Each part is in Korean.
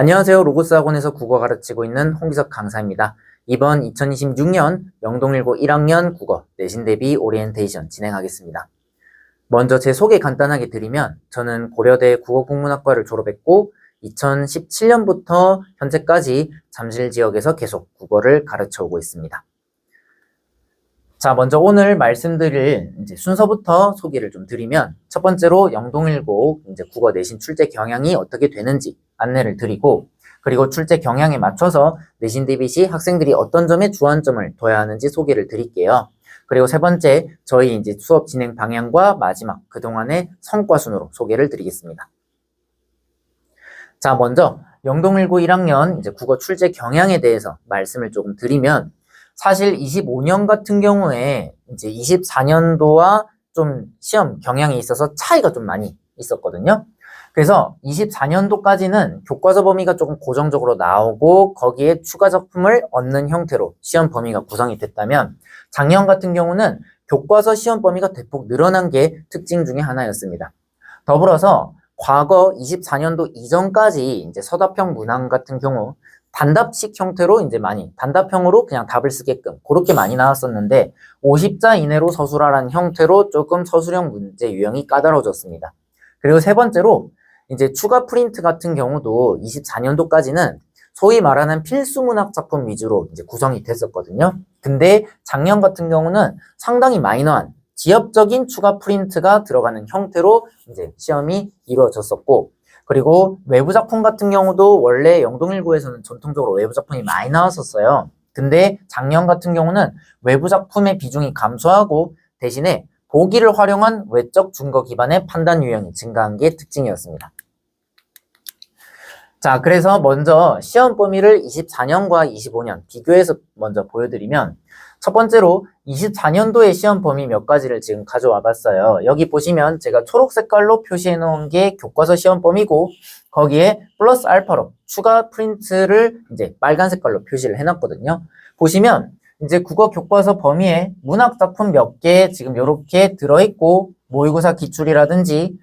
안녕하세요. 로고스 학원에서 국어 가르치고 있는 홍기석 강사입니다. 이번 2026년 영동일고 1학년 국어 내신 대비 오리엔테이션 진행하겠습니다. 먼저 제 소개 간단하게 드리면 저는 고려대 국어국문학과를 졸업했고 2017년부터 현재까지 잠실 지역에서 계속 국어를 가르쳐 오고 있습니다. 자, 먼저 오늘 말씀드릴 순서부터 소개를 좀 드리면 첫 번째로 영동일고 국어 내신 출제 경향이 어떻게 되는지 안내를 드리고, 그리고 출제 경향에 맞춰서 내신 대비 시 학생들이 어떤 점에 주안점을 둬야 하는지 소개를 드릴게요. 그리고 세 번째, 저희 수업 진행 방향과 마지막 그동안의 성과 순으로 소개를 드리겠습니다. 자, 먼저 영동일고 1학년 국어 출제 경향에 대해서 말씀을 조금 드리면, 사실 25년 같은 경우에 24년도와 좀 시험 경향이 있어서 차이가 좀 많이 있었거든요. 그래서 24년도까지는 교과서 범위가 조금 고정적으로 나오고 거기에 추가 작품을 얻는 형태로 시험 범위가 구성이 됐다면, 작년 같은 경우는 교과서 시험 범위가 대폭 늘어난 게 특징 중에 하나였습니다. 더불어서 과거 24년도 이전까지 서답형 문항 같은 경우 단답식 형태로 많이 단답형으로 그냥 답을 쓰게끔 그렇게 많이 나왔었는데, 50자 이내로 서술하라는 형태로 조금 서술형 문제 유형이 까다로워졌습니다. 그리고 세 번째로 추가 프린트 같은 경우도 24년도까지는 소위 말하는 필수 문학 작품 위주로 구성이 됐었거든요. 근데 작년 같은 경우는 상당히 마이너한 지엽적인 추가 프린트가 들어가는 형태로 시험이 이루어졌었고, 그리고 외부 작품 같은 경우도 원래 영동일고에서는 전통적으로 외부 작품이 많이 나왔었어요. 근데 작년 같은 경우는 외부 작품의 비중이 감소하고 대신에 보기를 활용한 외적 증거 기반의 판단 유형이 증가한 게 특징이었습니다. 자, 그래서 먼저 시험 범위를 24년과 25년 비교해서 먼저 보여드리면, 첫 번째로 24년도의 시험 범위 몇 가지를 지금 가져와 봤어요. 여기 보시면 제가 초록 색깔로 표시해 놓은 게 교과서 시험 범위고, 거기에 플러스 알파로 추가 프린트를 빨간 색깔로 표시를 해놨거든요. 보시면 국어 교과서 범위에 문학 작품 몇 개 지금 이렇게 들어있고, 모의고사 기출이라든지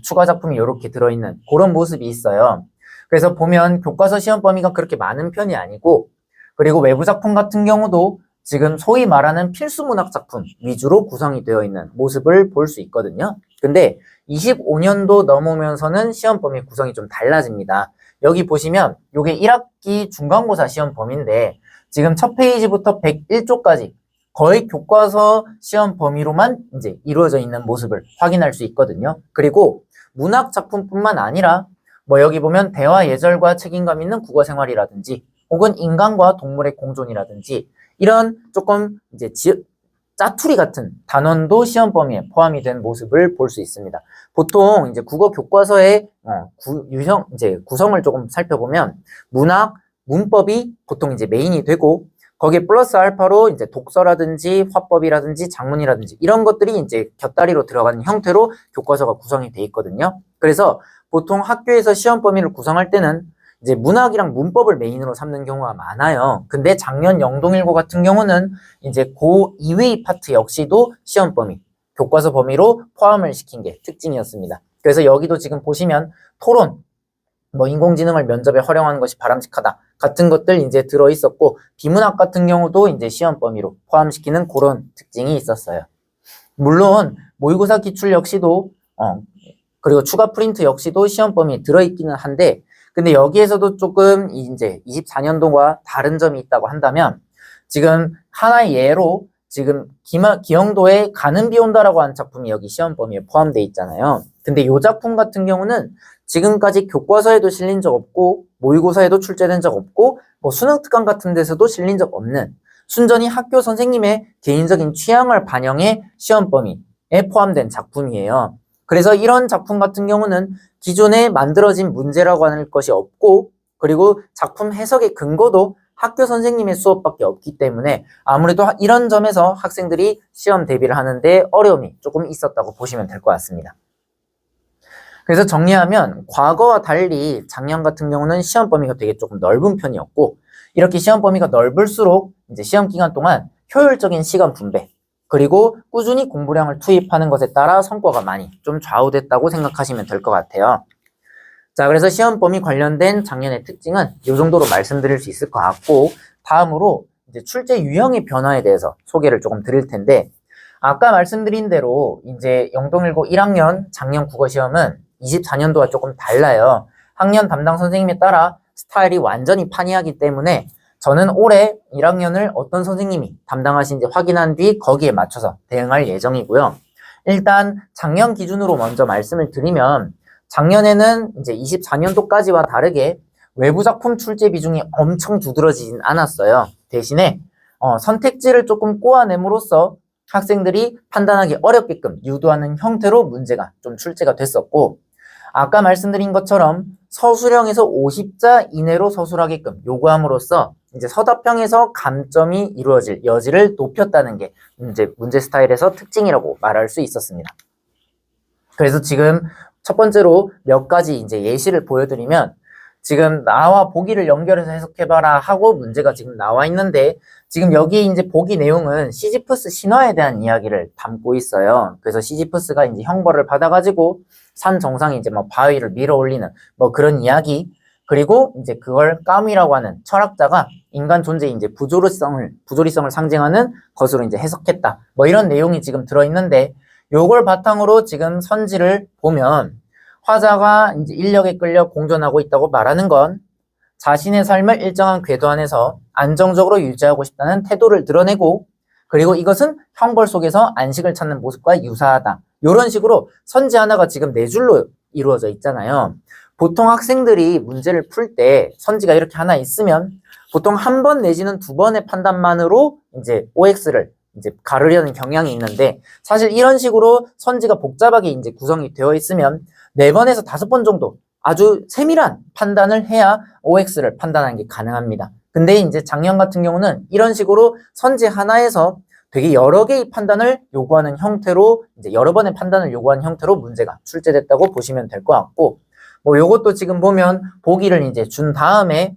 추가 작품이 이렇게 들어있는 그런 모습이 있어요. 그래서 보면 교과서 시험 범위가 그렇게 많은 편이 아니고, 그리고 외부 작품 같은 경우도 지금 소위 말하는 필수 문학 작품 위주로 구성이 되어 있는 모습을 볼 수 있거든요. 근데 25년도 넘으면서는 시험 범위 구성이 좀 달라집니다. 여기 보시면 이게 1학기 중간고사 시험 범위인데, 지금 첫 페이지부터 101쪽까지 거의 교과서 시험 범위로만 이루어져 있는 모습을 확인할 수 있거든요. 그리고 문학 작품뿐만 아니라 여기 보면 대화 예절과 책임감 있는 국어 생활이라든지 혹은 인간과 동물의 공존이라든지 이런 조금 짜투리 같은 단원도 시험 범위에 포함이 된 모습을 볼 수 있습니다. 보통 국어 교과서의 구성을 조금 살펴보면 문학, 문법이 보통 메인이 되고, 거기에 플러스 알파로 독서라든지 화법이라든지 작문이라든지 이런 것들이 곁다리로 들어가는 형태로 교과서가 구성이 돼 있거든요. 그래서 보통 학교에서 시험 범위를 구성할 때는 문학이랑 문법을 메인으로 삼는 경우가 많아요. 근데 작년 영동일고 같은 경우는 그 이외의 파트 역시도 시험 범위, 교과서 범위로 포함을 시킨 게 특징이었습니다. 그래서 여기도 지금 보시면 토론, 인공지능을 면접에 활용하는 것이 바람직하다 같은 것들 들어있었고, 비문학 같은 경우도 시험 범위로 포함시키는 그런 특징이 있었어요. 물론 모의고사 기출 역시도 그리고 추가 프린트 역시도 시험 범위에 들어있기는 한데, 근데 여기에서도 조금 24년도와 다른 점이 있다고 한다면, 지금 하나의 예로 지금 기영도의 가는 비 온다라고 하는 작품이 여기 시험 범위에 포함되어 있잖아요. 근데 이 작품 같은 경우는 지금까지 교과서에도 실린 적 없고 모의고사에도 출제된 적 없고 수능 특강 같은 데서도 실린 적 없는, 순전히 학교 선생님의 개인적인 취향을 반영해 시험 범위에 포함된 작품이에요. 그래서 이런 작품 같은 경우는 기존에 만들어진 문제라고 하는 것이 없고, 그리고 작품 해석의 근거도 학교 선생님의 수업밖에 없기 때문에 아무래도 이런 점에서 학생들이 시험 대비를 하는데 어려움이 조금 있었다고 보시면 될 것 같습니다. 그래서 정리하면 과거와 달리 작년 같은 경우는 시험 범위가 되게 조금 넓은 편이었고, 이렇게 시험 범위가 넓을수록 시험 기간 동안 효율적인 시간 분배, 그리고 꾸준히 공부량을 투입하는 것에 따라 성과가 많이 좀 좌우됐다고 생각하시면 될 것 같아요. 자, 그래서 시험 범위 관련된 작년의 특징은 이 정도로 말씀드릴 수 있을 것 같고, 다음으로 이제 출제 유형의 변화에 대해서 소개를 조금 드릴 텐데, 아까 말씀드린 대로 이제 영동일고 1학년 작년 국어 시험은 24년도와 조금 달라요. 학년 담당 선생님에 따라 스타일이 완전히 판이하기 때문에 저는 올해 1학년을 어떤 선생님이 담당하신지 확인한 뒤 거기에 맞춰서 대응할 예정이고요. 일단 작년 기준으로 먼저 말씀을 드리면, 작년에는 이제 24년도까지와 다르게 외부 작품 출제 비중이 엄청 두드러지진 않았어요. 대신에 선택지를 조금 꼬아냄으로써 학생들이 판단하기 어렵게끔 유도하는 형태로 문제가 좀 출제가 됐었고, 아까 말씀드린 것처럼 서술형에서 50자 이내로 서술하게끔 요구함으로써 이제 서답형에서 감점이 이루어질 여지를 높였다는 게 이제 문제 스타일에서 특징이라고 말할 수 있었습니다. 그래서 지금 첫 번째로 몇 가지 이제 예시를 보여드리면, 지금 나와 보기를 연결해서 해석해봐라 하고 문제가 지금 나와 있는데, 지금 여기 이제 보기 내용은 시지프스 신화에 대한 이야기를 담고 있어요. 그래서 시지프스가 이제 형벌을 받아가지고 산 정상에 이제 막 바위를 밀어 올리는 뭐 그런 이야기, 그리고 이제 그걸 까미라고 하는 철학자가 인간 존재의 이제 부조리성을 상징하는 것으로 이제 해석했다. 뭐 이런 내용이 지금 들어있는데, 요걸 바탕으로 지금 선지를 보면 화자가 이제 인력에 끌려 공존하고 있다고 말하는 건 자신의 삶을 일정한 궤도 안에서 안정적으로 유지하고 싶다는 태도를 드러내고, 그리고 이것은 형벌 속에서 안식을 찾는 모습과 유사하다. 이런 식으로 선지 하나가 지금 네 줄로 이루어져 있잖아요. 보통 학생들이 문제를 풀 때 선지가 이렇게 하나 있으면 보통 한 번 내지는 두 번의 판단만으로 이제 OX를 이제 가르려는 경향이 있는데, 사실 이런 식으로 선지가 복잡하게 이제 구성이 되어 있으면 4번에서 5번 정도 아주 세밀한 판단을 해야 OX를 판단하는 게 가능합니다. 근데 이제 작년 같은 경우는 이런 식으로 선지 하나에서 되게 여러 개의 판단을 요구하는 형태로, 이제 여러 번의 판단을 요구하는 형태로 문제가 출제됐다고 보시면 될 것 같고, 뭐 요것도 지금 보면 보기를 이제 준 다음에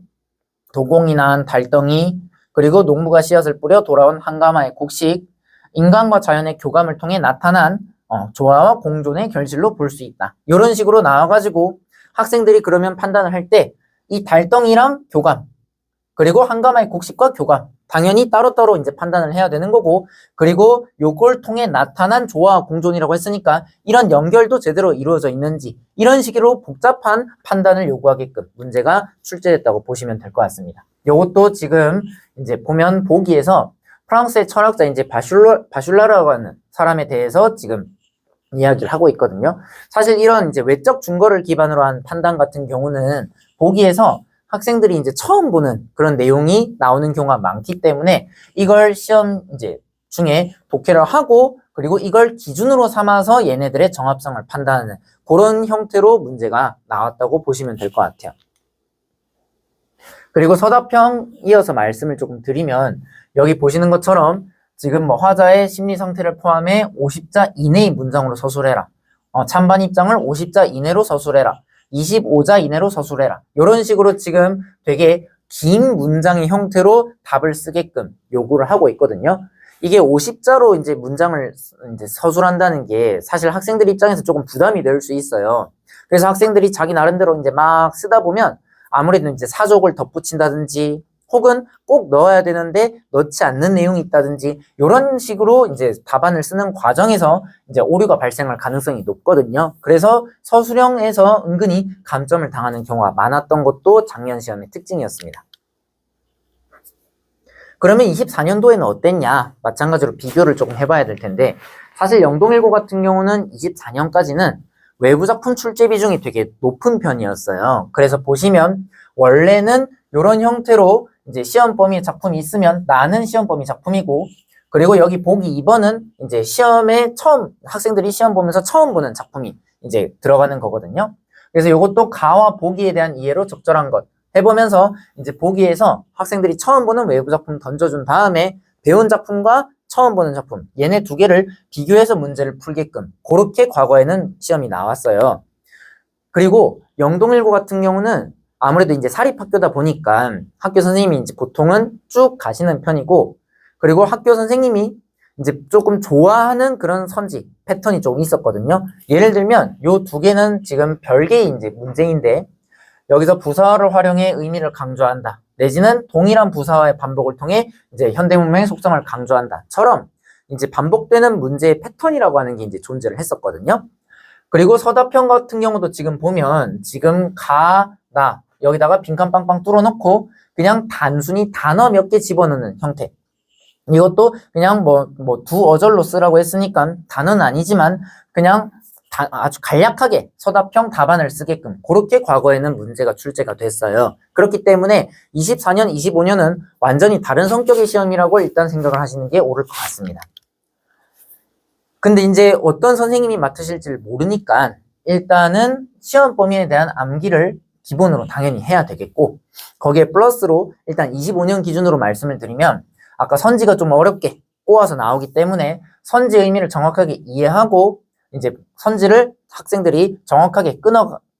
도공이 난 달덩이, 그리고 농부가 씨앗을 뿌려 돌아온 한가마의 곡식, 인간과 자연의 교감을 통해 나타난 조화와 공존의 결실로 볼 수 있다. 이런 식으로 나와가지고 학생들이 그러면 판단을 할 때 이 달덩이랑 교감, 그리고 한가마의 곡식과 교감, 당연히 따로따로 이제 판단을 해야 되는 거고, 그리고 요걸 통해 나타난 조화와 공존이라고 했으니까 이런 연결도 제대로 이루어져 있는지, 이런 식으로 복잡한 판단을 요구하게끔 문제가 출제됐다고 보시면 될 것 같습니다. 요것도 지금 이제 보면 보기에서 프랑스의 철학자 이제 바슐라라고 하는 사람에 대해서 지금 이야기를 하고 있거든요. 사실 이런 이제 외적 증거를 기반으로 한 판단 같은 경우는 보기에서 학생들이 이제 처음 보는 그런 내용이 나오는 경우가 많기 때문에 이걸 시험 이제 중에 독해를 하고, 그리고 이걸 기준으로 삼아서 얘네들의 정합성을 판단하는 그런 형태로 문제가 나왔다고 보시면 될 것 같아요. 그리고 서답형 이어서 말씀을 조금 드리면, 여기 보시는 것처럼 지금 뭐 화자의 심리 상태를 포함해 50자 이내의 문장으로 서술해라. 찬반 입장을 50자 이내로 서술해라. 25자 이내로 서술해라. 이런 식으로 지금 되게 긴 문장의 형태로 답을 쓰게끔 요구를 하고 있거든요. 이게 50자로 이제 문장을 이제 서술한다는 게 사실 학생들 입장에서 조금 부담이 될 수 있어요. 그래서 학생들이 자기 나름대로 이제 막 쓰다 보면 아무래도 이제 사족을 덧붙인다든지, 혹은 꼭 넣어야 되는데 넣지 않는 내용이 있다든지, 이런 식으로 이제 답안을 쓰는 과정에서 이제 오류가 발생할 가능성이 높거든요. 그래서 서술형에서 은근히 감점을 당하는 경우가 많았던 것도 작년 시험의 특징이었습니다. 그러면 24년도에는 어땠냐? 마찬가지로 비교를 조금 해봐야 될 텐데, 사실 영동일고 같은 경우는 24년까지는 외부 작품 출제 비중이 되게 높은 편이었어요. 그래서 보시면 원래는 이런 형태로 이제 시험 범위 작품이 있으면 나는 시험 범위 작품이고, 그리고 여기 보기 2번은 이제 시험에 학생들이 시험 보면서 처음 보는 작품이 이제 들어가는 거거든요. 그래서 이것도 가와 보기에 대한 이해로 적절한 것 해보면서 이제 보기에서 학생들이 처음 보는 외부 작품 던져준 다음에 배운 작품과 처음 보는 작품, 얘네 두 개를 비교해서 문제를 풀게끔 그렇게 과거에는 시험이 나왔어요. 그리고 영동일고 같은 경우는 아무래도 이제 사립학교다 보니까 학교 선생님이 이제 보통은 쭉 가시는 편이고, 그리고 학교 선생님이 이제 조금 좋아하는 그런 선지 패턴이 조금 있었거든요. 예를 들면 요 두 개는 지금 별개의 이제 문제인데 여기서 부사어를 활용해 의미를 강조한다. 내지는 동일한 부사어의 반복을 통해 이제 현대문명의 속성을 강조한다처럼 이제 반복되는 문제의 패턴이라고 하는 게 이제 존재를 했었거든요. 그리고 서답형 같은 경우도 지금 보면 지금 가, 나 여기다가 빈칸 빵빵 뚫어놓고 그냥 단순히 단어 몇 개 집어넣는 형태. 이것도 그냥 두 어절로 쓰라고 했으니까 단어는 아니지만 그냥 아주 간략하게 서답형 답안을 쓰게끔 그렇게 과거에는 문제가 출제가 됐어요. 그렇기 때문에 24년, 25년은 완전히 다른 성격의 시험이라고 일단 생각을 하시는 게 옳을 것 같습니다. 근데 이제 어떤 선생님이 맡으실지를 모르니까 일단은 시험 범위에 대한 암기를 기본으로 당연히 해야 되겠고 거기에 플러스로 일단 25년 기준으로 말씀을 드리면 아까 선지가 좀 어렵게 꼬아서 나오기 때문에 선지의 의미를 정확하게 이해하고 이제 선지를 학생들이 정확하게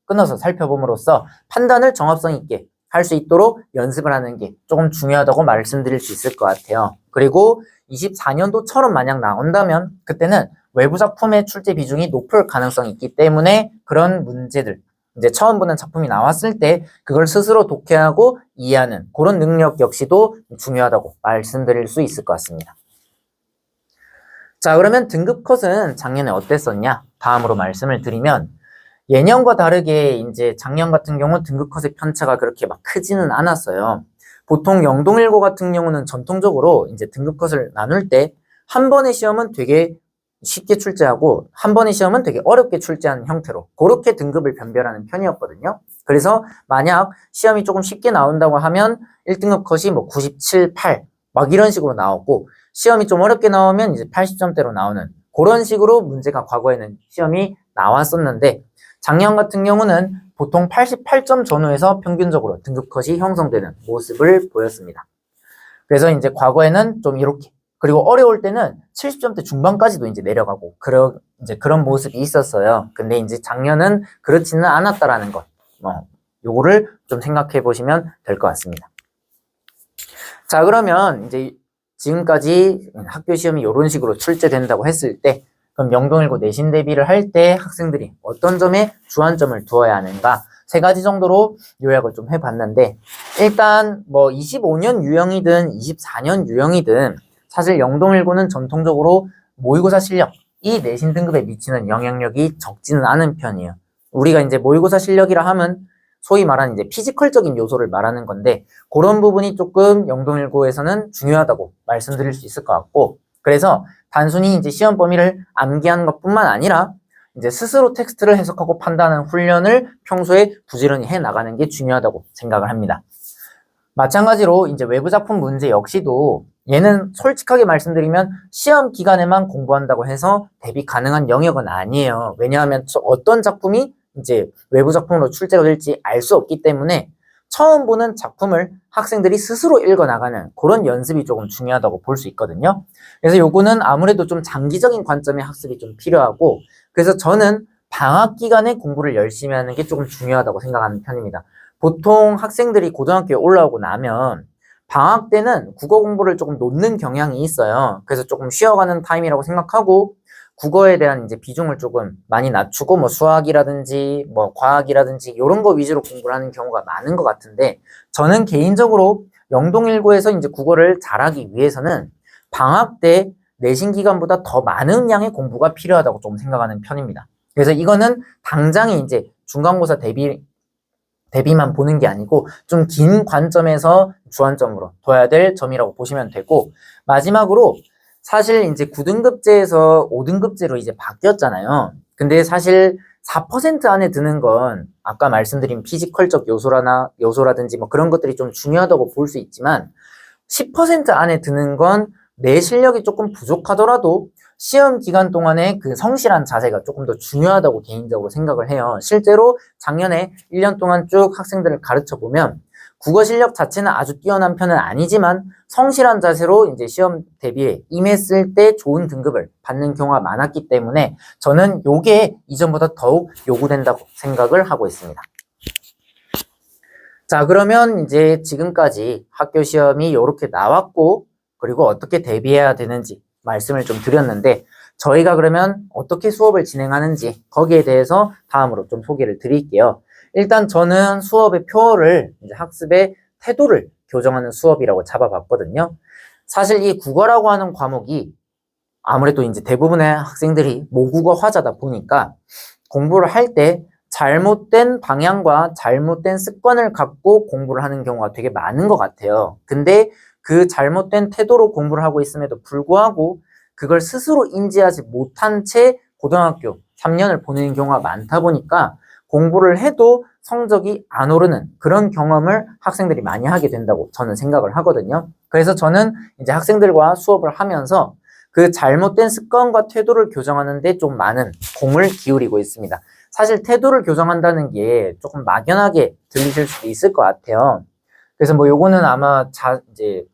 끊어서 살펴봄으로써 판단을 정합성 있게 할 수 있도록 연습을 하는 게 조금 중요하다고 말씀드릴 수 있을 것 같아요. 그리고 24년도처럼 만약 나온다면 그때는 외부 작품의 출제 비중이 높을 가능성이 있기 때문에 그런 문제들 이제 처음 보는 작품이 나왔을 때 그걸 스스로 독해하고 이해하는 그런 능력 역시도 중요하다고 말씀드릴 수 있을 것 같습니다. 자, 그러면 등급 컷은 작년에 어땠었냐? 다음으로 말씀을 드리면 예년과 다르게 이제 작년 같은 경우 등급 컷의 편차가 그렇게 막 크지는 않았어요. 보통 영동일고 같은 경우는 전통적으로 이제 등급 컷을 나눌 때 한 번의 시험은 되게 쉽게 출제하고 한 번의 시험은 되게 어렵게 출제하는 형태로 그렇게 등급을 변별하는 편이었거든요. 그래서 만약 시험이 조금 쉽게 나온다고 하면 1등급 컷이 97, 8 막 이런 식으로 나오고 시험이 좀 어렵게 나오면 이제 80점대로 나오는 그런 식으로 문제가 과거에는 시험이 나왔었는데 작년 같은 경우는 보통 88점 전후에서 평균적으로 등급 컷이 형성되는 모습을 보였습니다. 그래서 이제 과거에는 좀 이렇게 그리고 어려울 때는 70점대 중반까지도 이제 내려가고 그런 모습이 있었어요. 근데 이제 작년은 그렇지는 않았다라는 것. 요거를 좀 생각해 보시면 될 것 같습니다. 자, 그러면 이제 지금까지 학교 시험이 이런 식으로 출제된다고 했을 때 그럼 영동일고 내신 대비를 할 때 학생들이 어떤 점에 주안점을 두어야 하는가 3가지 정도로 요약을 좀 해봤는데 일단 25년 유형이든 24년 유형이든 사실 영동일고는 전통적으로 모의고사 실력이 내신 등급에 미치는 영향력이 적지는 않은 편이에요. 우리가 이제 모의고사 실력이라 하면 소위 말하는 이제 피지컬적인 요소를 말하는 건데 그런 부분이 조금 영동일고에서는 중요하다고 말씀드릴 수 있을 것 같고 그래서 단순히 이제 시험 범위를 암기하는 것뿐만 아니라 이제 스스로 텍스트를 해석하고 판단하는 훈련을 평소에 부지런히 해 나가는 게 중요하다고 생각을 합니다. 마찬가지로 이제 외부 작품 문제 역시도 얘는 솔직하게 말씀드리면 시험 기간에만 공부한다고 해서 대비 가능한 영역은 아니에요. 왜냐하면 어떤 작품이 이제 외부 작품으로 출제가 될지 알 수 없기 때문에 처음 보는 작품을 학생들이 스스로 읽어나가는 그런 연습이 조금 중요하다고 볼 수 있거든요. 그래서 요거는 아무래도 좀 장기적인 관점의 학습이 좀 필요하고 그래서 저는 방학 기간에 공부를 열심히 하는 게 조금 중요하다고 생각하는 편입니다. 보통 학생들이 고등학교에 올라오고 나면 방학 때는 국어 공부를 조금 놓는 경향이 있어요. 그래서 조금 쉬어가는 타임이라고 생각하고 국어에 대한 이제 비중을 조금 많이 낮추고 수학이라든지 과학이라든지 이런 거 위주로 공부를 하는 경우가 많은 것 같은데 저는 개인적으로 영동일고에서 이제 국어를 잘하기 위해서는 방학 때 내신 기간보다 더 많은 양의 공부가 필요하다고 좀 생각하는 편입니다. 그래서 이거는 당장에 이제 중간고사 대비만 보는 게 아니고 좀 긴 관점에서 주안점으로 둬야 될 점이라고 보시면 되고 마지막으로 사실 이제 9등급제에서 5등급제로 이제 바뀌었잖아요. 근데 사실 4% 안에 드는 건 아까 말씀드린 피지컬적 요소라든지 그런 것들이 좀 중요하다고 볼 수 있지만 10% 안에 드는 건 내 실력이 조금 부족하더라도 시험 기간 동안에 그 성실한 자세가 조금 더 중요하다고 개인적으로 생각을 해요. 실제로 작년에 1년 동안 쭉 학생들을 가르쳐 보면 국어 실력 자체는 아주 뛰어난 편은 아니지만 성실한 자세로 이제 시험 대비에 임했을 때 좋은 등급을 받는 경우가 많았기 때문에 저는 요게 이전보다 더욱 요구된다고 생각을 하고 있습니다. 자, 그러면 이제 지금까지 학교 시험이 이렇게 나왔고 그리고 어떻게 대비해야 되는지 말씀을 좀 드렸는데 저희가 그러면 어떻게 수업을 진행하는지 거기에 대해서 다음으로 좀 소개를 드릴게요. 일단 저는 수업의 표어를 이제 학습의 태도를 교정하는 수업이라고 잡아봤거든요. 사실 이 국어라고 하는 과목이 아무래도 이제 대부분의 학생들이 모국어화자다 보니까 공부를 할 때 잘못된 방향과 잘못된 습관을 갖고 공부를 하는 경우가 되게 많은 것 같아요. 근데 그 잘못된 태도로 공부를 하고 있음에도 불구하고 그걸 스스로 인지하지 못한 채 고등학교 3년을 보내는 경우가 많다 보니까 공부를 해도 성적이 안 오르는 그런 경험을 학생들이 많이 하게 된다고 저는 생각을 하거든요. 그래서 저는 이제 학생들과 수업을 하면서 그 잘못된 습관과 태도를 교정하는 데 좀 많은 공을 기울이고 있습니다. 사실 태도를 교정한다는 게 조금 막연하게 들리실 수도 있을 것 같아요. 그래서 뭐 요거는 아마 이제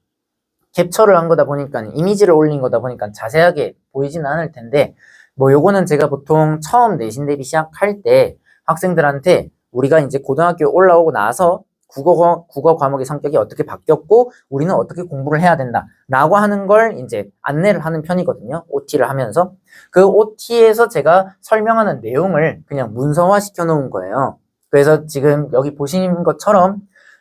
캡처를 한 거다 보니까 이미지를 올린 거다 보니까 자세하게 보이지는 않을 텐데 뭐 요거는 제가 보통 처음 내신 대비 시작할 때 학생들한테 우리가 이제 고등학교 올라오고 나서 국어 과목의 성격이 어떻게 바뀌었고 우리는 어떻게 공부를 해야 된다 라고 하는 걸 이제 안내를 하는 편이거든요. OT를 하면서 그 OT에서 제가 설명하는 내용을 그냥 문서화 시켜 놓은 거예요. 그래서 지금 여기 보시는 것처럼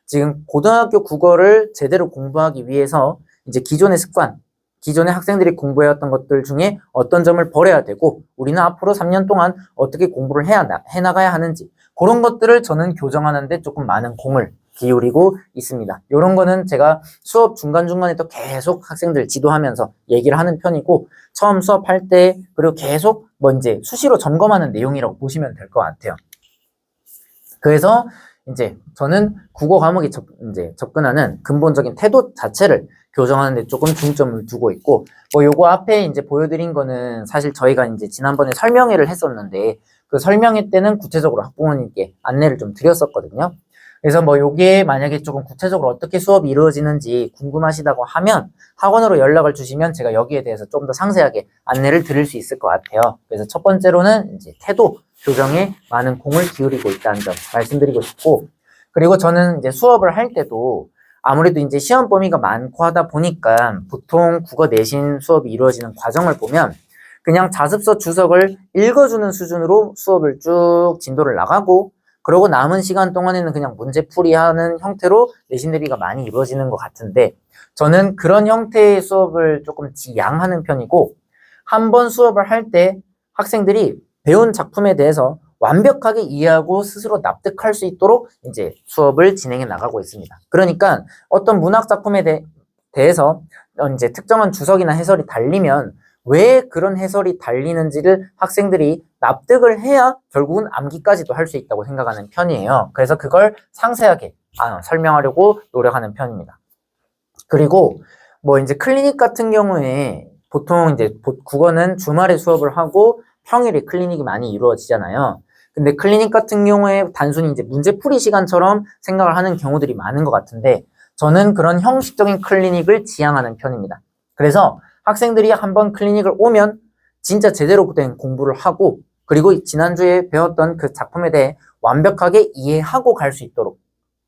지금 고등학교 국어를 제대로 공부하기 위해서 이제 기존의 습관, 기존의 학생들이 공부해왔던 것들 중에 어떤 점을 버려야 되고 우리는 앞으로 3년 동안 어떻게 공부를 해나가야 하는지 그런 것들을 저는 교정하는데 조금 많은 공을 기울이고 있습니다. 이런 거는 제가 수업 중간중간에 또 계속 학생들 지도하면서 얘기를 하는 편이고 처음 수업할 때 그리고 계속 뭐 이제 수시로 점검하는 내용이라고 보시면 될 것 같아요. 그래서 이제 저는 국어 과목에 이제 접근하는 근본적인 태도 자체를 교정하는 데 조금 중점을 두고 있고 뭐 요거 앞에 이제 보여드린 거는 사실 저희가 이제 지난번에 설명회를 했었는데 그 설명회 때는 구체적으로 학부모님께 안내를 좀 드렸었거든요. 그래서 뭐 요게 만약에 조금 구체적으로 어떻게 수업이 이루어지는지 궁금하시다고 하면 학원으로 연락을 주시면 제가 여기에 대해서 좀 더 상세하게 안내를 드릴 수 있을 것 같아요. 그래서 첫 번째로는 이제 태도 교정에 많은 공을 기울이고 있다는 점 말씀드리고 싶고 그리고 저는 이제 수업을 할 때도 아무래도 이제 시험 범위가 많고 하다 보니까 보통 국어 내신 수업이 이루어지는 과정을 보면 그냥 자습서 주석을 읽어주는 수준으로 수업을 쭉 진도를 나가고 그러고 남은 시간 동안에는 그냥 문제풀이 하는 형태로 내신 대비가 많이 이루어지는 것 같은데 저는 그런 형태의 수업을 조금 지양하는 편이고 한 번 수업을 할 때 학생들이 배운 작품에 대해서 완벽하게 이해하고 스스로 납득할 수 있도록 이제 수업을 진행해 나가고 있습니다. 그러니까 어떤 문학 작품에 대해서 이제 특정한 주석이나 해설이 달리면 왜 그런 해설이 달리는지를 학생들이 납득을 해야 결국은 암기까지도 할 수 있다고 생각하는 편이에요. 그래서 그걸 상세하게 설명하려고 노력하는 편입니다. 그리고 뭐 이제 클리닉 같은 경우에 보통 이제 국어는 주말에 수업을 하고 평일에 클리닉이 많이 이루어지잖아요. 근데 클리닉 같은 경우에 단순히 이제 문제풀이 시간처럼 생각을 하는 경우들이 많은 것 같은데 저는 그런 형식적인 클리닉을 지향하는 편입니다. 그래서 학생들이 한번 클리닉을 오면 진짜 제대로 된 공부를 하고 그리고 지난주에 배웠던 그 작품에 대해 완벽하게 이해하고 갈 수 있도록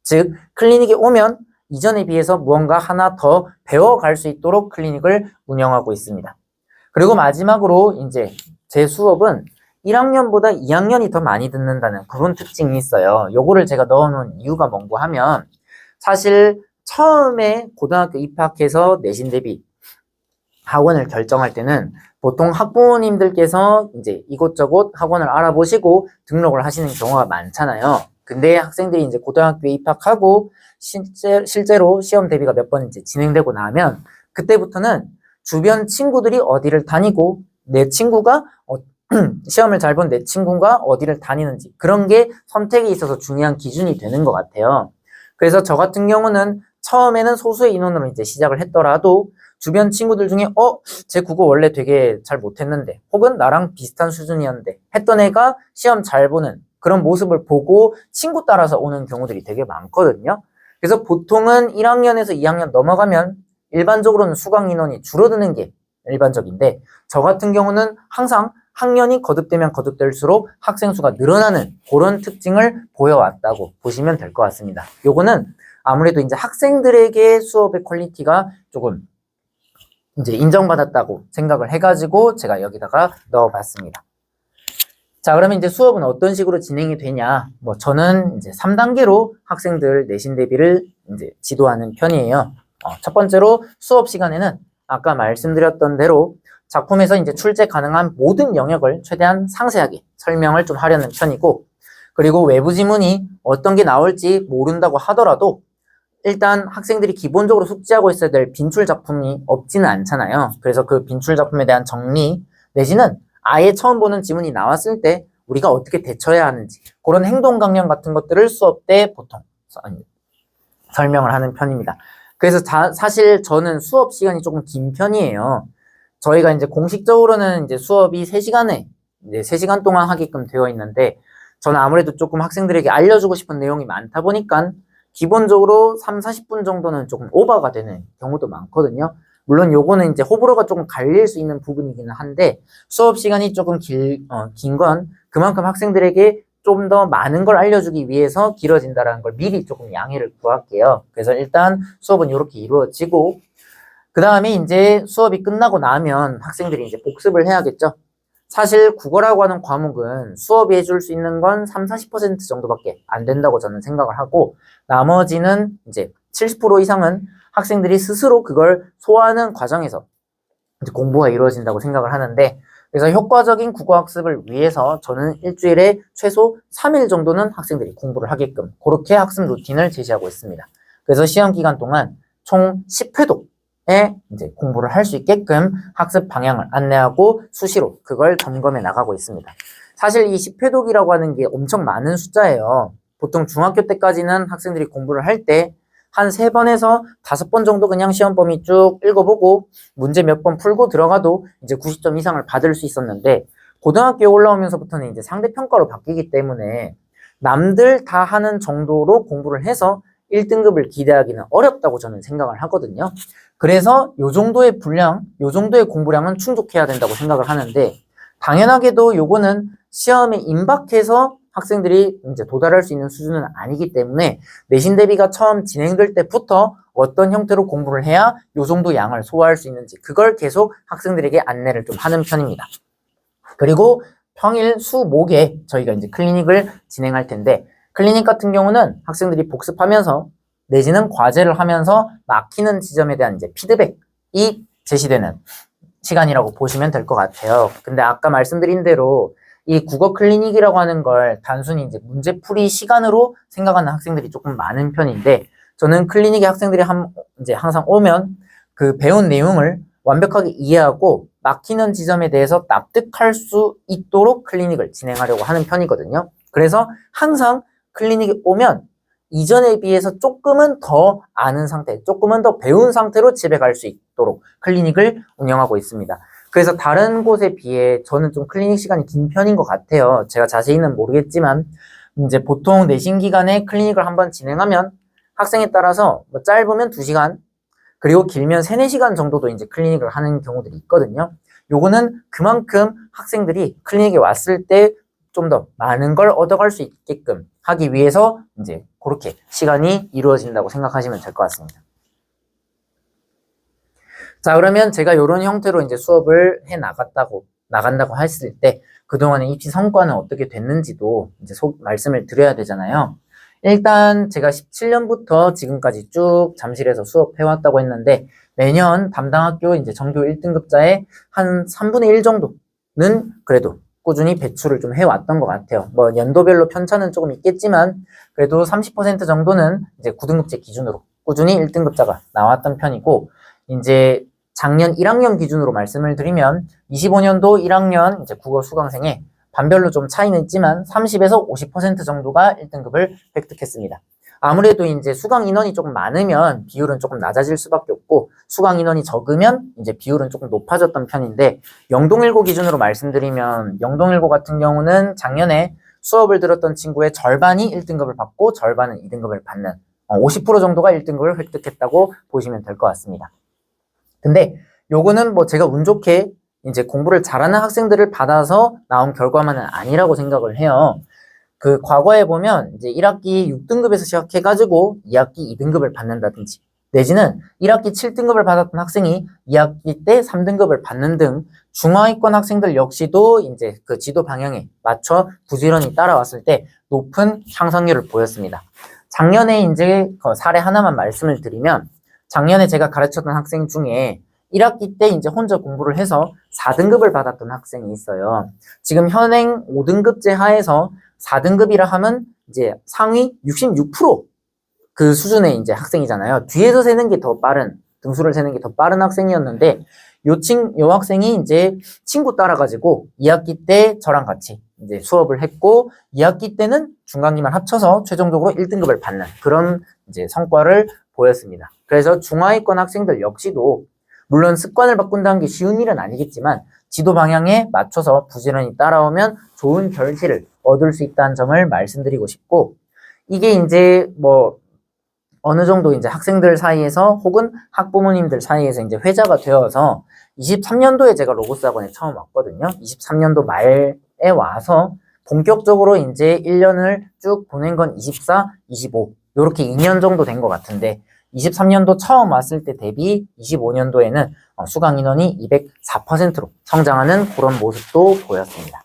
즉 클리닉에 오면 이전에 비해서 무언가 하나 더 배워갈 수 있도록 클리닉을 운영하고 있습니다. 그리고 마지막으로 이제 제 수업은 1학년보다 2학년이 더 많이 듣는다는 그런 특징이 있어요. 요거를 제가 넣어놓은 이유가 뭔고 하면 사실 처음에 고등학교 입학해서 내신 대비 학원을 결정할 때는 보통 학부모님들께서 이제 이곳저곳 학원을 알아보시고 등록을 하시는 경우가 많잖아요. 근데 학생들이 이제 고등학교에 입학하고 실제로 시험 대비가 몇 번 이제 진행되고 나면 그때부터는 주변 친구들이 어디를 다니고 내 친구가 시험을 잘 본 내 친구가 어디를 다니는지 그런 게 선택에 있어서 중요한 기준이 되는 것 같아요. 그래서 저 같은 경우는 처음에는 소수의 인원으로 이제 시작을 했더라도 주변 친구들 중에 제 국어 원래 되게 잘 못했는데 혹은 나랑 비슷한 수준이었는데 했던 애가 시험 잘 보는 그런 모습을 보고 친구 따라서 오는 경우들이 되게 많거든요. 그래서 보통은 1학년에서 2학년 넘어가면 일반적으로는 수강 인원이 줄어드는 게 일반적인데 저 같은 경우는 항상 학년이 거듭되면 거듭될수록 학생 수가 늘어나는 그런 특징을 보여왔다고 보시면 될 것 같습니다. 요거는 아무래도 이제 학생들에게 수업의 퀄리티가 조금 이제 인정받았다고 생각을 해가지고 제가 여기다가 넣어봤습니다. 자, 그러면 이제 수업은 어떤 식으로 진행이 되냐? 뭐 저는 이제 3단계로 학생들 내신 대비를 이제 지도하는 편이에요. 첫 번째로 수업 시간에는 아까 말씀드렸던 대로 작품에서 이제 출제 가능한 모든 영역을 최대한 상세하게 설명을 좀 하려는 편이고, 그리고 외부 지문이 어떤 게 나올지 모른다고 하더라도 일단 학생들이 기본적으로 숙지하고 있어야 될 빈출 작품이 없지는 않잖아요. 그래서 그 빈출 작품에 대한 정리 내지는 아예 처음 보는 지문이 나왔을 때 우리가 어떻게 대처해야 하는지 그런 행동 강령 같은 것들을 수업 때 보통 설명을 하는 편입니다. 그래서 사실 저는 수업 시간이 조금 긴 편이에요. 저희가 이제 공식적으로는 이제 수업이 3시간에 이제 3시간 동안 하게끔 되어 있는데 저는 아무래도 조금 학생들에게 알려주고 싶은 내용이 많다 보니까 기본적으로 3, 40분 정도는 조금 오버가 되는 경우도 많거든요. 물론 요거는 이제 호불호가 조금 갈릴 수 있는 부분이기는 한데 수업 시간이 조금 긴 건 그만큼 학생들에게 좀 더 많은 걸 알려주기 위해서 길어진다는 걸 미리 조금 양해를 구할게요. 그래서 일단 수업은 이렇게 이루어지고 그 다음에 이제 수업이 끝나고 나면 학생들이 이제 복습을 해야겠죠. 사실 국어라고 하는 과목은 수업이 해줄 수 있는 건 3, 40% 정도밖에 안 된다고 저는 생각을 하고 나머지는 이제 70% 이상은 학생들이 스스로 그걸 소화하는 과정에서 이제 공부가 이루어진다고 생각을 하는데 그래서 효과적인 국어 학습을 위해서 저는 일주일에 최소 3일 정도는 학생들이 공부를 하게끔 그렇게 학습 루틴을 제시하고 있습니다. 그래서 시험 기간 동안 총 10회독에 이제 공부를 할 수 있게끔 학습 방향을 안내하고 수시로 그걸 점검해 나가고 있습니다. 사실 이 10회독이라고 하는 게 엄청 많은 숫자예요. 보통 중학교 때까지는 학생들이 공부를 할 때 한 3번에서 5번 정도 그냥 시험 범위 쭉 읽어보고 문제 몇 번 풀고 들어가도 이제 90점 이상을 받을 수 있었는데 고등학교에 올라오면서부터는 이제 상대평가로 바뀌기 때문에 남들 다 하는 정도로 공부를 해서 1등급을 기대하기는 어렵다고 저는 생각을 하거든요. 그래서 요 정도의 분량, 요 정도의 공부량은 충족해야 된다고 생각을 하는데 당연하게도 요거는 시험에 임박해서 학생들이 이제 도달할 수 있는 수준은 아니기 때문에 내신 대비가 처음 진행될 때부터 어떤 형태로 공부를 해야 요 정도 양을 소화할 수 있는지 그걸 계속 학생들에게 안내를 좀 하는 편입니다. 그리고 평일 수, 목에 저희가 이제 클리닉을 진행할 텐데 클리닉 같은 경우는 학생들이 복습하면서 내지는 과제를 하면서 막히는 지점에 대한 이제 피드백이 제시되는 시간이라고 보시면 될 것 같아요. 근데 아까 말씀드린 대로 이 국어 클리닉이라고 하는 걸 단순히 이제 문제풀이 시간으로 생각하는 학생들이 조금 많은 편인데 저는 클리닉에 학생들이 이제 항상 오면 그 배운 내용을 완벽하게 이해하고 막히는 지점에 대해서 납득할 수 있도록 클리닉을 진행하려고 하는 편이거든요. 그래서 항상 클리닉에 오면 이전에 비해서 조금은 더 아는 상태, 조금은 더 배운 상태로 집에 갈 수 있도록 클리닉을 운영하고 있습니다. 그래서 다른 곳에 비해 저는 좀 클리닉 시간이 긴 편인 것 같아요. 제가 자세히는 모르겠지만 이제 보통 내신 기간에 클리닉을 한번 진행하면 학생에 따라서 뭐 짧으면 2시간 그리고 길면 3, 4시간 정도도 이제 클리닉을 하는 경우들이 있거든요. 요거는 그만큼 학생들이 클리닉에 왔을 때 좀 더 많은 걸 얻어갈 수 있게끔 하기 위해서 이제 그렇게 시간이 이루어진다고 생각하시면 될 것 같습니다. 자, 그러면 제가 이런 형태로 이제 수업을 나간다고 했을 때 그동안의 입시 성과는 어떻게 됐는지도 이제 말씀을 드려야 되잖아요. 일단 제가 17년부터 지금까지 쭉 잠실에서 수업해왔다고 했는데 매년 담당 학교 이제 전교 1등급자의 한 3분의 1 정도는 그래도 꾸준히 배출을 좀 해왔던 것 같아요. 뭐 연도별로 편차는 조금 있겠지만 그래도 30% 정도는 이제 9등급제 기준으로 꾸준히 1등급자가 나왔던 편이고 이제 작년 1학년 기준으로 말씀을 드리면 25년도 1학년 이제 국어 수강생에 반별로 좀 차이는 있지만 30에서 50% 정도가 1등급을 획득했습니다. 아무래도 이제 수강 인원이 조금 많으면 비율은 조금 낮아질 수밖에 없고 수강 인원이 적으면 이제 비율은 조금 높아졌던 편인데 영동일고 기준으로 말씀드리면 영동일고 같은 경우는 작년에 수업을 들었던 친구의 절반이 1등급을 받고 절반은 2등급을 받는 50% 정도가 1등급을 획득했다고 보시면 될 것 같습니다. 근데 요거는 뭐 제가 운 좋게 이제 공부를 잘하는 학생들을 받아서 나온 결과만은 아니라고 생각을 해요. 그 과거에 보면 이제 1학기 6등급에서 시작해가지고 2학기 2등급을 받는다든지 내지는 1학기 7등급을 받았던 학생이 2학기 때 3등급을 받는 등 중하위권 학생들 역시도 이제 그 지도 방향에 맞춰 부지런히 따라왔을 때 높은 상승률을 보였습니다. 작년에 이제 그 사례 하나만 말씀을 드리면 작년에 제가 가르쳤던 학생 중에 1학기 때 이제 혼자 공부를 해서 4등급을 받았던 학생이 있어요. 지금 현행 5등급제 하에서 4등급이라 하면 이제 상위 66%그 수준의 이제 학생이잖아요. 뒤에서 세는 게 더 빠른, 등수를 세는 게 더 빠른 학생이었는데 요 학생이 이제 친구 따라가지고 2학기 때 저랑 같이 이제 수업을 했고 2학기 때는 중간기만 합쳐서 최종적으로 1등급을 받는 그런 이제 성과를 보였습니다. 그래서 중하위권 학생들 역시도 물론 습관을 바꾼다는 게 쉬운 일은 아니겠지만 지도 방향에 맞춰서 부지런히 따라오면 좋은 결실을 얻을 수 있다는 점을 말씀드리고 싶고 이게 이제 뭐 어느 정도 이제 학생들 사이에서 혹은 학부모님들 사이에서 이제 회자가 되어서 23년도에 제가 로고스 학원에 처음 왔거든요. 23년도 말에 와서 본격적으로 이제 1년을 쭉 보낸 건 24, 25 이렇게 2년 정도 된 것 같은데 23년도 처음 왔을 때 대비 25년도에는 수강 인원이 204%로 성장하는 그런 모습도 보였습니다.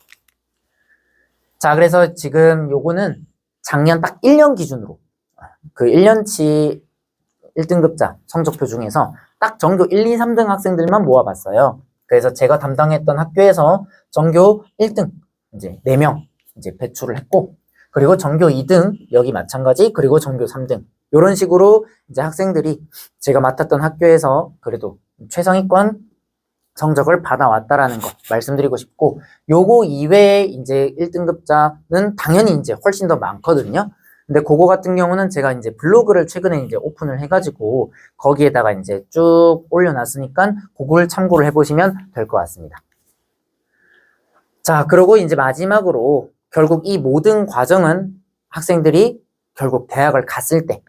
자, 그래서 지금 요거는 작년 딱 1년 기준으로 그 1년치 1등급자 성적표 중에서 딱 전교 1, 2, 3등 학생들만 모아봤어요. 그래서 제가 담당했던 학교에서 전교 1등 이제 4명 이제 배출을 했고 그리고 전교 2등 여기 마찬가지 그리고 전교 3등 이런 식으로 이제 학생들이 제가 맡았던 학교에서 그래도 최상위권 성적을 받아왔다라는 거 말씀드리고 싶고 요거 이외에 이제 1등급자는 당연히 이제 훨씬 더 많거든요. 근데 그거 같은 경우는 제가 이제 블로그를 최근에 이제 오픈을 해가지고 거기에다가 이제 쭉 올려놨으니까 그걸 참고를 해보시면 될 것 같습니다. 자, 그리고 이제 마지막으로 결국 이 모든 과정은 학생들이 결국 대학을 갔을 때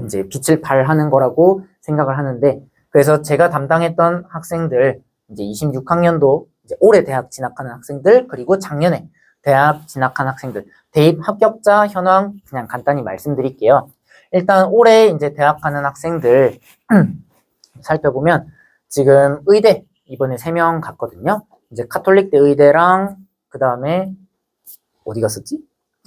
이제 빛을 발하는 거라고 생각을 하는데 그래서 제가 담당했던 학생들 이제 26학년도 이제 올해 대학 진학하는 학생들 그리고 작년에 대학 진학한 학생들 대입 합격자 현황 그냥 간단히 말씀드릴게요. 일단 올해 이제 대학 가는 학생들 살펴보면 지금 의대 이번에 3명 갔거든요. 이제 카톨릭대 의대랑 그 다음에 어디 갔었지?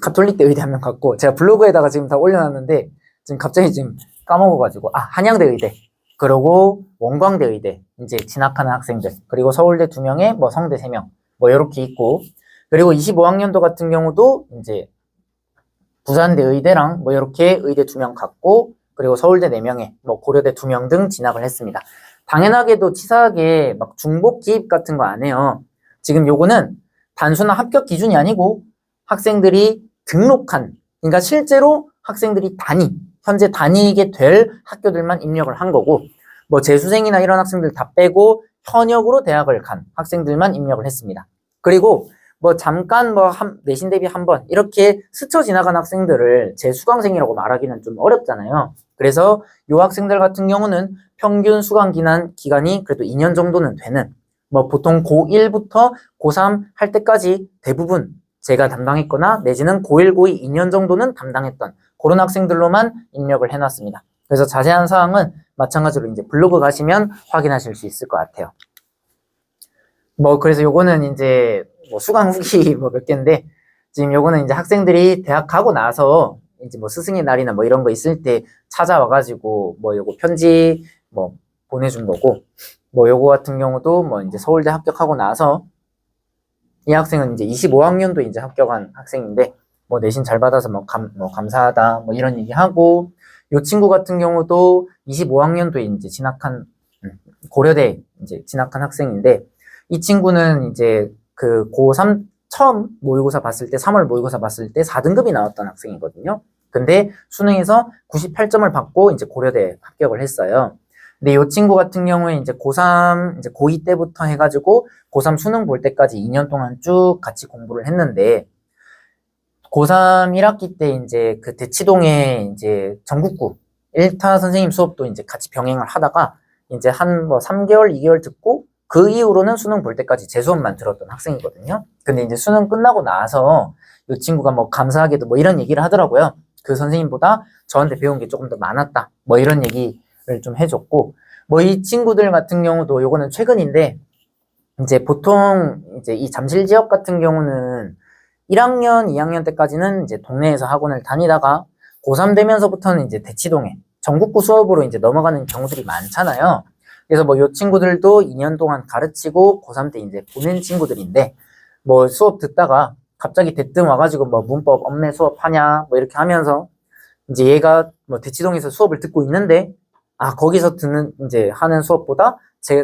카톨릭대 의대 1명 갔고 제가 블로그에다가 지금 다 올려놨는데 지금 갑자기 지금 까먹어가지고 한양대 의대 그리고 원광대 의대 이제 진학하는 학생들 그리고 서울대 2명에 뭐 성대 3명 뭐 이렇게 있고 그리고 25학년도 같은 경우도 이제 부산대 의대랑 뭐 이렇게 의대 2명 갔고 그리고 서울대 4명에 뭐 고려대 2명 등 진학을 했습니다. 당연하게도 치사하게 막 중복 기입 같은 거 안 해요. 지금 요거는 단순한 합격 기준이 아니고 학생들이 등록한 그러니까 실제로 학생들이 현재 다니게 될 학교들만 입력을 한 거고 뭐 재수생이나 이런 학생들 다 빼고 현역으로 대학을 간 학생들만 입력을 했습니다. 그리고 뭐 잠깐 뭐 내신 대비 한 번 이렇게 스쳐 지나간 학생들을 재수강생이라고 말하기는 좀 어렵잖아요. 그래서 요 학생들 같은 경우는 평균 수강 기간이 그래도 2년 정도는 되는 뭐 보통 고1부터 고3 할 때까지 대부분 제가 담당했거나 내지는 고1, 고2 2년 정도는 담당했던 그런 학생들로만 입력을 해놨습니다. 그래서 자세한 사항은 마찬가지로 이제 블로그 가시면 확인하실 수 있을 것 같아요. 뭐 그래서 요거는 이제 뭐 수강 후기 뭐 몇 개인데 지금 요거는 이제 학생들이 대학 가고 나서 이제 뭐 스승의 날이나 뭐 이런 거 있을 때 찾아와가지고 뭐 요거 편지 뭐 보내준 거고 뭐 요거 같은 경우도 뭐 이제 서울대 합격하고 나서 이 학생은 이제 25학년도 이제 합격한 학생인데 뭐 내신 잘 받아서 뭐 감사하다 뭐 이런 얘기 하고 요 친구 같은 경우도 25학년도에 이제 진학한 고려대 이제 진학한 학생인데 이 친구는 이제 그 고3 처음 모의고사 봤을 때 3월 모의고사 봤을 때 4등급이 나왔던 학생이거든요. 근데 수능에서 98점을 받고 이제 고려대 합격을 했어요. 근데 이 친구 같은 경우에 이제 고3 이제 고2 때부터 해가지고 고3 수능 볼 때까지 2년 동안 쭉 같이 공부를 했는데 고3 1학기 때 이제 그 대치동에 이제 전국구 1타 선생님 수업도 이제 같이 병행을 하다가 이제 한 뭐 3개월, 2개월 듣고 그 이후로는 수능 볼 때까지 제 수업만 들었던 학생이거든요. 근데 이제 수능 끝나고 나서 이 친구가 뭐 감사하게도 뭐 이런 얘기를 하더라고요. 그 선생님보다 저한테 배운 게 조금 더 많았다. 뭐 이런 얘기 좀 해줬고, 뭐 이 친구들 같은 경우도 요거는 최근인데, 이제 보통 이제 이 잠실 지역 같은 경우는 1학년, 2학년 때까지는 이제 동네에서 학원을 다니다가 고3 되면서부터는 이제 대치동에 전국구 수업으로 이제 넘어가는 경우들이 많잖아요. 그래서 뭐 요 친구들도 2년 동안 가르치고 고3 때 이제 보낸 친구들인데, 뭐 수업 듣다가 갑자기 대뜸 와가지고 뭐 문법 엄매 수업하냐 뭐 이렇게 하면서 이제 얘가 뭐 대치동에서 수업을 듣고 있는데, 아 거기서 듣는 이제 하는 수업보다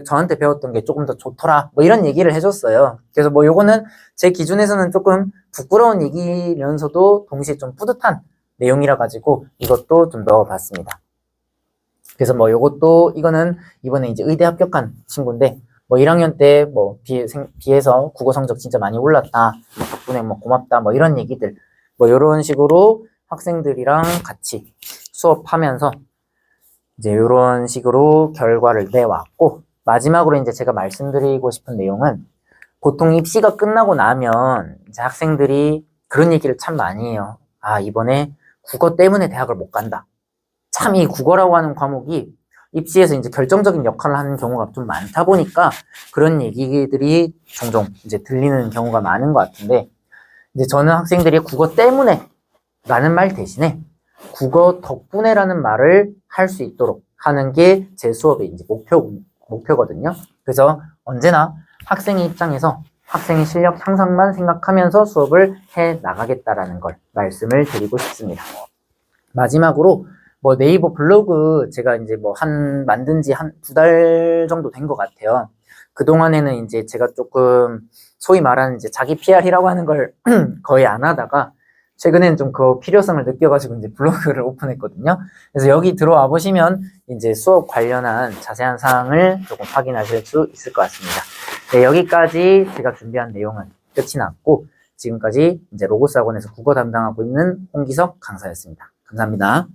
저한테 배웠던 게 조금 더 좋더라 뭐 이런 얘기를 해줬어요. 그래서 뭐 요거는 제 기준에서는 조금 부끄러운 얘기면서도 동시에 좀 뿌듯한 내용이라 가지고 이것도 좀 넣어봤습니다. 그래서 뭐 요것도 이거는 이번에 이제 의대 합격한 친구인데, 뭐 1학년 때 뭐 비해서 국어 성적 진짜 많이 올랐다, 뭐 덕분에 뭐 고맙다 뭐 이런 얘기들, 뭐 요런 식으로 학생들이랑 같이 수업하면서 이제 요런 식으로 결과를 내왔고, 마지막으로 이제 제가 말씀드리고 싶은 내용은, 보통 입시가 끝나고 나면 이제 학생들이 그런 얘기를 참 많이 해요. 아, 이번에 국어 때문에 대학을 못 간다. 참 이 국어라고 하는 과목이 입시에서 이제 결정적인 역할을 하는 경우가 좀 많다 보니까 그런 얘기들이 종종 이제 들리는 경우가 많은 것 같은데, 이제 저는 학생들이 국어 때문에 라는 말 대신에 국어 덕분에라는 말을 할 수 있도록 하는 게 제 수업의 이제 목표거든요. 그래서 언제나 학생의 입장에서 학생의 실력 향상만 생각하면서 수업을 해 나가겠다라는 걸 말씀을 드리고 싶습니다. 마지막으로 뭐 네이버 블로그 제가 이제 뭐 만든 지 한 2달 정도 된 것 같아요. 그동안에는 이제 제가 조금 소위 말하는 이제 자기 PR이라고 하는 걸 거의 안 하다가 최근에는 좀 그 필요성을 느껴가지고 이제 블로그를 오픈했거든요. 그래서 여기 들어와 보시면 이제 수업 관련한 자세한 사항을 조금 확인하실 수 있을 것 같습니다. 네, 여기까지 제가 준비한 내용은 끝이 났고, 지금까지 이제 로고스 학원에서 국어 담당하고 있는 홍기석 강사였습니다. 감사합니다.